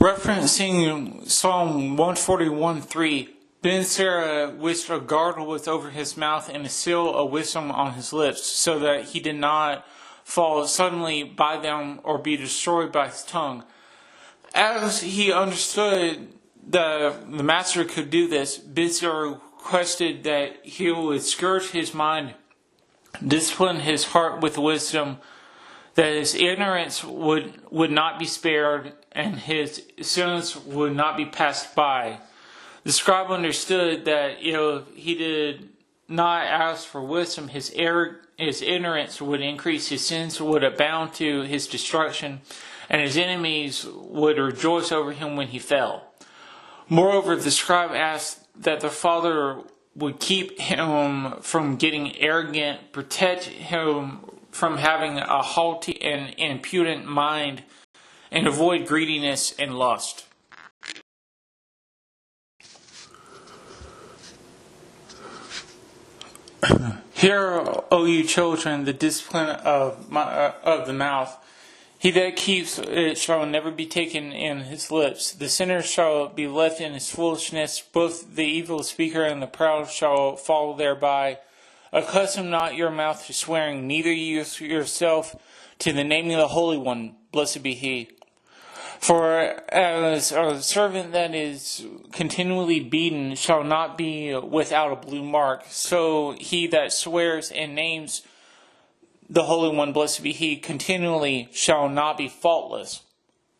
Referencing Psalm 141:3, Ben Sira wished a guard was over his mouth and a seal of wisdom on his lips, so that he did not fall suddenly by them or be destroyed by his tongue. As he understood that the master could do this, Ben Sira requested that he would scourge his mind, discipline his heart with wisdom, that his ignorance would not be spared and his sins would not be passed by. The scribe understood that if he did not ask for wisdom, his ignorance would increase, his sins would abound to his destruction, and his enemies would rejoice over him when he fell. Moreover, the scribe asked that the Father would keep him from getting arrogant, protect him from having a haughty and impudent mind, and avoid greediness and lust. Hear, O you children, the discipline of the mouth. He that keeps it shall never be taken in his lips. The sinner shall be left in his foolishness. Both the evil speaker and the proud shall fall thereby. Accustom not your mouth to swearing, neither use yourself to the naming of the Holy One. Blessed be He. For as a servant that is continually beaten shall not be without a blue mark, so he that swears and names the Holy One, blessed be He, continually shall not be faultless.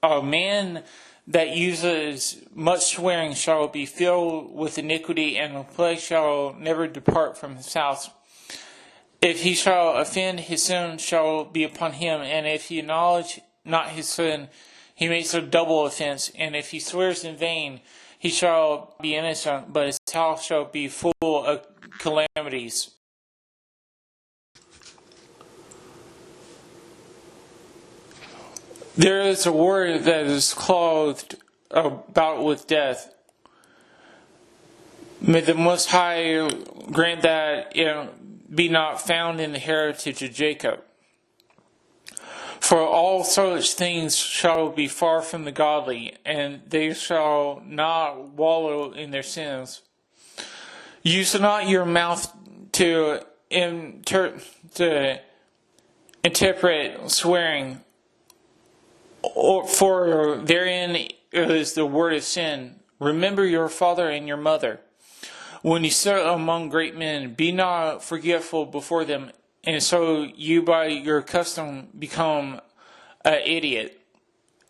A man that uses much swearing shall be filled with iniquity, and the plague shall never depart from his house. If he shall offend, his sin shall be upon him, and if he acknowledge not his sin, he makes a double offense. And if he swears in vain, he shall be innocent, but his house shall be full of calamities. There is a word that is clothed about with death. May the Most High grant that it be not found in the heritage of Jacob. For all such things shall be far from the godly, and they shall not wallow in their sins. Use not your mouth to interpret swearing, for therein is the word of sin. Remember your father and your mother. When you sit among great men, be not forgetful before them, and so you by your custom become an idiot,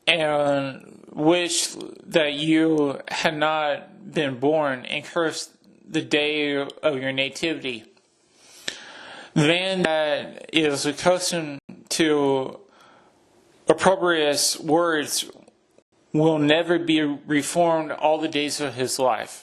and wish that you had not been born, and curse the day of your nativity. The man that is accustomed to opprobrious words will never be reformed all the days of his life.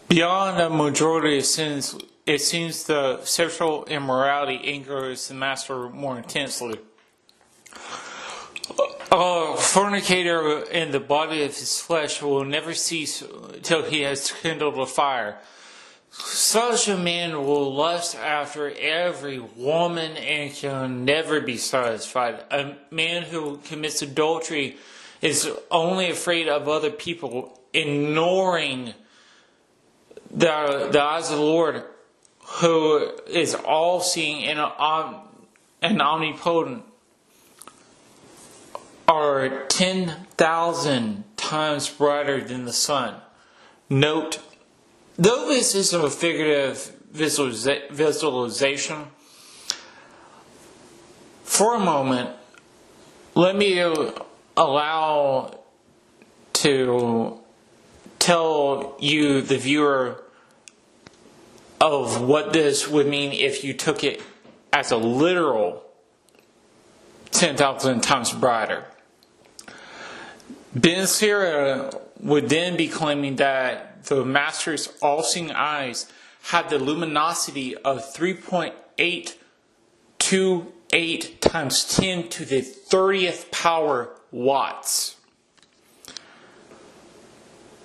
Beyond a majority of sins, it seems the sexual immorality angers the master more intensely. A fornicator in the body of his flesh will never cease till he has kindled a fire. Such a man will lust after every woman and can never be satisfied. A man who commits adultery is only afraid of other people, ignoring the eyes of the Lord, who is all-seeing and omnipotent, are 10,000 times brighter than the sun. Note, though this is a figurative visualization, for a moment, let me allow to tell you, the viewer, of what this would mean if you took it as a literal 10,000 times brighter. Ben Sira would then be claiming that the master's all-seeing eyes had the luminosity of 3.828 times 10 to the 30th power watts.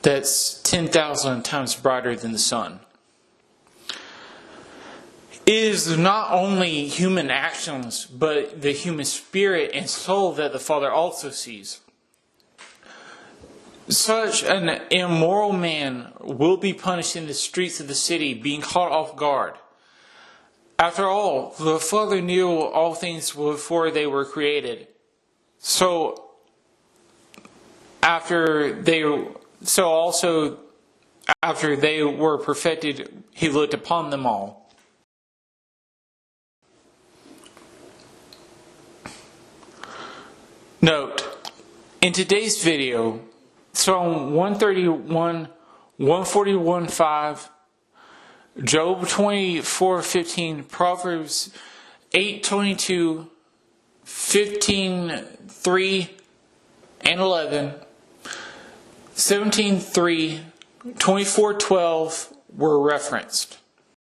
That's 10,000 times brighter than the sun. is not only human actions, but the human spirit and soul that the Father also sees. Such an immoral man will be punished in the streets of the city, being caught off guard. After all, the Father knew all things before they were created. So also after they were perfected, he looked upon them all. Note, in today's video, Psalm 131, 141:5, Job 24:15, Proverbs 8:22, 15:3 and 11, 17:3, 24:12 were referenced.